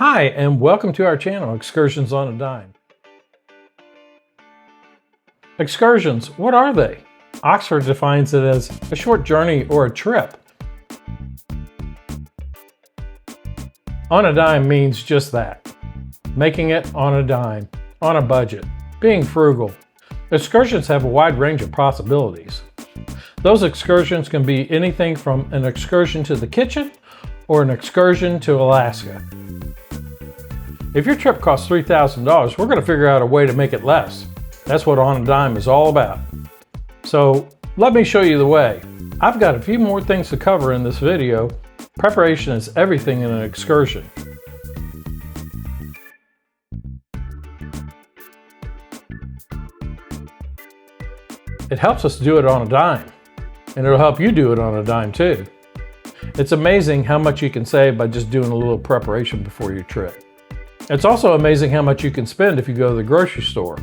Hi, and welcome to our channel, Excursions on a Dime. Excursions, what are they? Oxford defines it as a short journey or a trip. On a dime means just that. Making it on a dime, on a budget, being frugal. Excursions have a wide range of possibilities. Those excursions can be anything from an excursion to the kitchen or an excursion to Alaska. If your trip costs $3,000, we're going to figure out a way to make it less. That's what On a Dime is all about. So let me show you the way. I've got a few more things to cover in this video. Preparation is everything in an excursion. It helps us do it on a dime, and it'll help you do it on a dime too. It's amazing how much you can save by just doing a little preparation before your trip. It's also amazing how much you can spend if you go to the grocery store.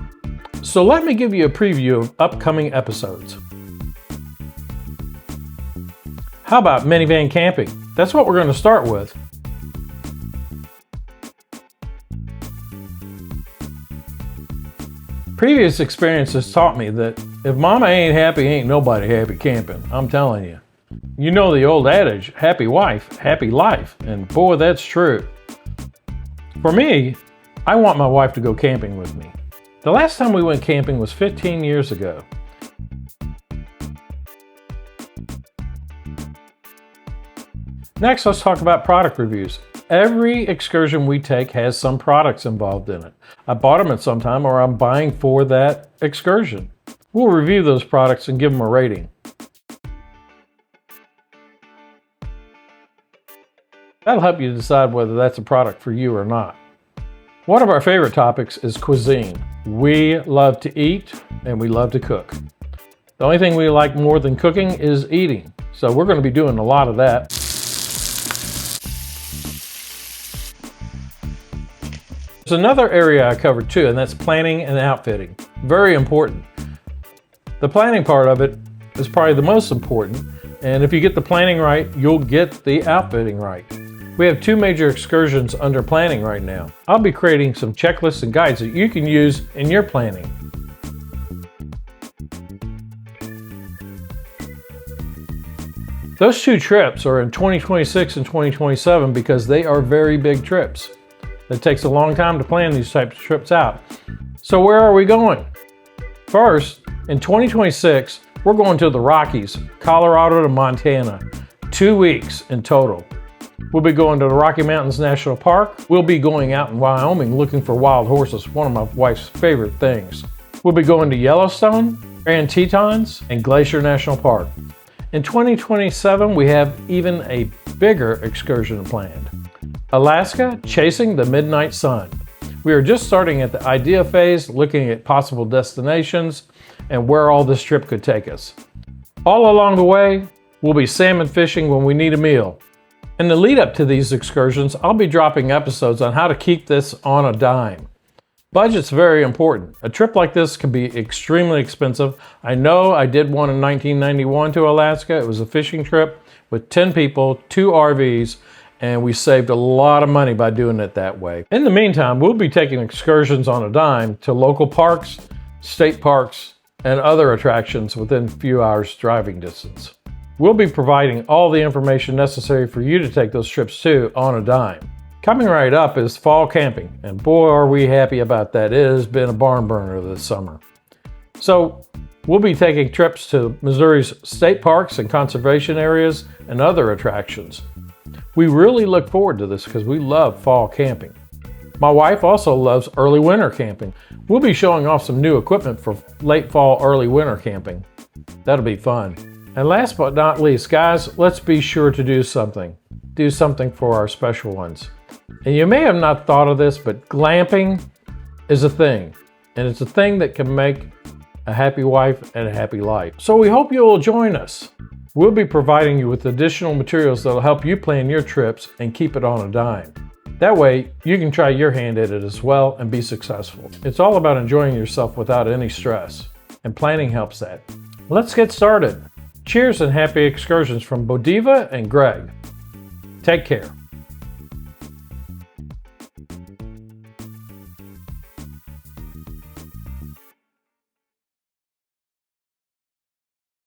So let me give you a preview of upcoming episodes. How about minivan camping? That's what we're going to start with. Previous experiences taught me that if mama ain't happy, ain't nobody happy camping. I'm telling you. You know the old adage, happy wife, happy life. And boy, that's true. For me, I want my wife to go camping with me. The last time we went camping was 15 years ago. Next, let's talk about product reviews. Every excursion we take has some products involved in it. I bought them at some time or I'm buying for that excursion. We'll review those products and give them a rating. That'll help you decide whether that's a product for you or not. One of our favorite topics is cuisine. We love to eat and we love to cook. The only thing we like more than cooking is eating. So we're going to be doing a lot of that. There's another area I covered too, and that's planning and outfitting. Very important. The planning part of it is probably the most important. And if you get the planning right, you'll get the outfitting right. We have two major excursions under planning right now. I'll be creating some checklists and guides that you can use in your planning. Those two trips are in 2026 and 2027 because they are very big trips. It takes a long time to plan these types of trips out. So where are we going? First, in 2026, we're going to the Rockies, Colorado to Montana, 2 weeks in total. We'll be going to the Rocky Mountains National Park. We'll be going out in Wyoming looking for wild horses, one of my wife's favorite things. We'll be going to Yellowstone, Grand Tetons, and Glacier National Park. In 2027, we have even a bigger excursion planned. Alaska, chasing the midnight sun. We are just starting at the idea phase, looking at possible destinations and where all this trip could take us. All along the way, we'll be salmon fishing when we need a meal. In the lead up to these excursions, I'll be dropping episodes on how to keep this on a dime. Budget's very important. A trip like this can be extremely expensive. I know I did one in 1991 to Alaska. It was a fishing trip with 10 people, 2 RVs, and we saved a lot of money by doing it that way. In the meantime, we'll be taking excursions on a dime to local parks, state parks, and other attractions within a few hours driving distance. We'll be providing all the information necessary for you to take those trips to on a dime. Coming right up is fall camping, and boy are we happy about that. It has been a barn burner this summer. So we'll be taking trips to Missouri's state parks and conservation areas and other attractions. We really look forward to this because we love fall camping. My wife also loves early winter camping. We'll be showing off some new equipment for late fall, early winter camping. That'll be fun. And last but not least, guys, let's be sure to do something. Do something for our special ones. And you may have not thought of this, but glamping is a thing. And it's a thing that can make a happy wife and a happy life. So we hope you will join us. We'll be providing you with additional materials that will help you plan your trips and keep it on a dime. That way, you can try your hand at it as well and be successful. It's all about enjoying yourself without any stress, and planning helps that. Let's get started. Cheers and happy excursions from Bodiva and Greg. Take care.